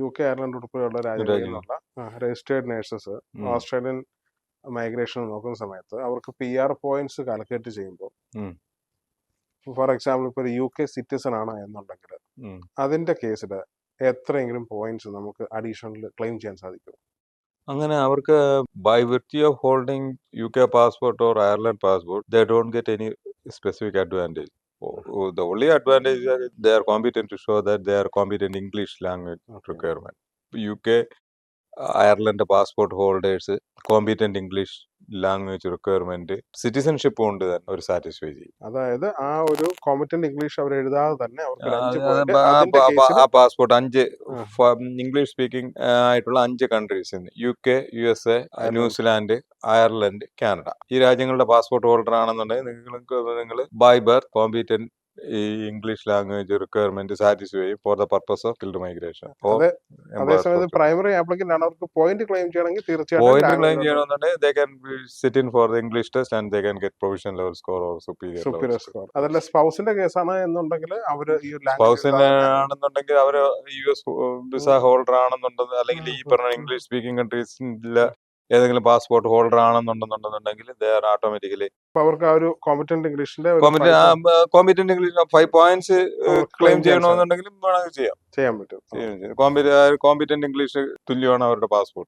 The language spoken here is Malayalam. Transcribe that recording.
UK, അയർലൻഡ് ഉൾപ്പെടെയുള്ള രാജ്യങ്ങളിൽ നിന്നുള്ള രജിസ്റ്റേർഡ് നേഴ്സസ് ഓസ്ട്രേലിയൻ മൈഗ്രേഷൻ നോക്കുന്ന സമയത്ത് അവർക്ക് PR പോയിന്റ്സ് കാൽക്കുലേറ്റ് ചെയ്യുമ്പോൾ, ഫോർ എക്സാമ്പിൾ ഇപ്പോൾ ഒരു UK സിറ്റിസൺ ആണ് എന്നുണ്ടെങ്കിൽ അതിന്റെ കേസിൽ എത്രയെങ്കിലും പോയിന്റ്സ് നമുക്ക് അഡീഷണൽ ക്ലെയിം ചെയ്യാൻ സാധിക്കും? അങ്ങനെ അവർക്ക് by virtue of holding UK passport or Ireland passport they don't get any specific advantage. The only advantage is that they are competent to show that they are competent English language requirement. UK, Ireland passport holders competent English language requirement citizenship കൊണ്ട് തന്നെ ഒരു സാറ്റിസ്ഫൈ ചെയ്യും. അതായത് ആ ഒരു കോമ്പറ്റന്റ് ഇംഗ്ലീഷ് അവർ എഴുതാതെ തന്നെ ആ പാസ്പോർട്ട് 5 ഇംഗ്ലീഷ് സ്പീക്കിംഗ് ആയിട്ടുള്ള 5 countries, UK, USA, New Zealand, Ireland, Canada, ഈ രാജ്യങ്ങളുടെ പാസ്പോർട്ട് ഹോൾഡർ ആണെന്നുണ്ടെങ്കിൽ നിങ്ങൾ ബൈ ബർത്ത് കോമ്പീറ്റന്റ് ഈ ഇംഗ്ലീഷ് ലാംഗ്വേജ് റിക്വയർമെന്റ് സാറ്റിസ്ഫൈ ചെയ്യും for the purpose of skilled migration. അതേസമയത്ത് പ്രൈമറി ആപ്ലിക്കന്റ് ആണ്, അവർക്ക് പോയിന്റ് ക്ലെയിം ചെയ്യണമെങ്കിൽ പോയിന്റ് ക്ലെയിം ചെയ്യണമെന്നുണ്ടെങ്കിൽ they can sit in for the English test and they can get provisional level score or superior score. അതല്ല സ്പൗസിന്റെ കേസാണ് എന്നുണ്ടെങ്കിൽ അവര് ഈ സ്പൗസിന് ആണെന്നുണ്ടെങ്കിൽ അവര് US വിസ ഹോൾഡർ ആണെന്നുണ്ടെങ്കിൽ അല്ലെങ്കിൽ ഈ പറഞ്ഞ ഇംഗ്ലീഷ് സ്പീക്കിംഗ് കൺട്രീസിലെ ഏതെങ്കിലും പാസ്പോർട്ട് ഹോൾഡർ ആണെന്നുണ്ടെന്നുണ്ടെങ്കിൽ they are automatically അവർക്ക് ആ ഒരു കോമ്പറ്റന്റ് ഇംഗ്ലീഷിന്റെ കോമ്പറ്റന്റ് ഇംഗ്ലീഷ് 5 പോയിന്റ്സ് ക്ലെയിം ചെയ്യണമെന്നുണ്ടെങ്കിലും ചെയ്യാൻ പറ്റും. കോമ്പറ്റന്റ് ഇംഗ്ലീഷ് തുല്യമാണ് അവരുടെ പാസ്പോർട്ട്.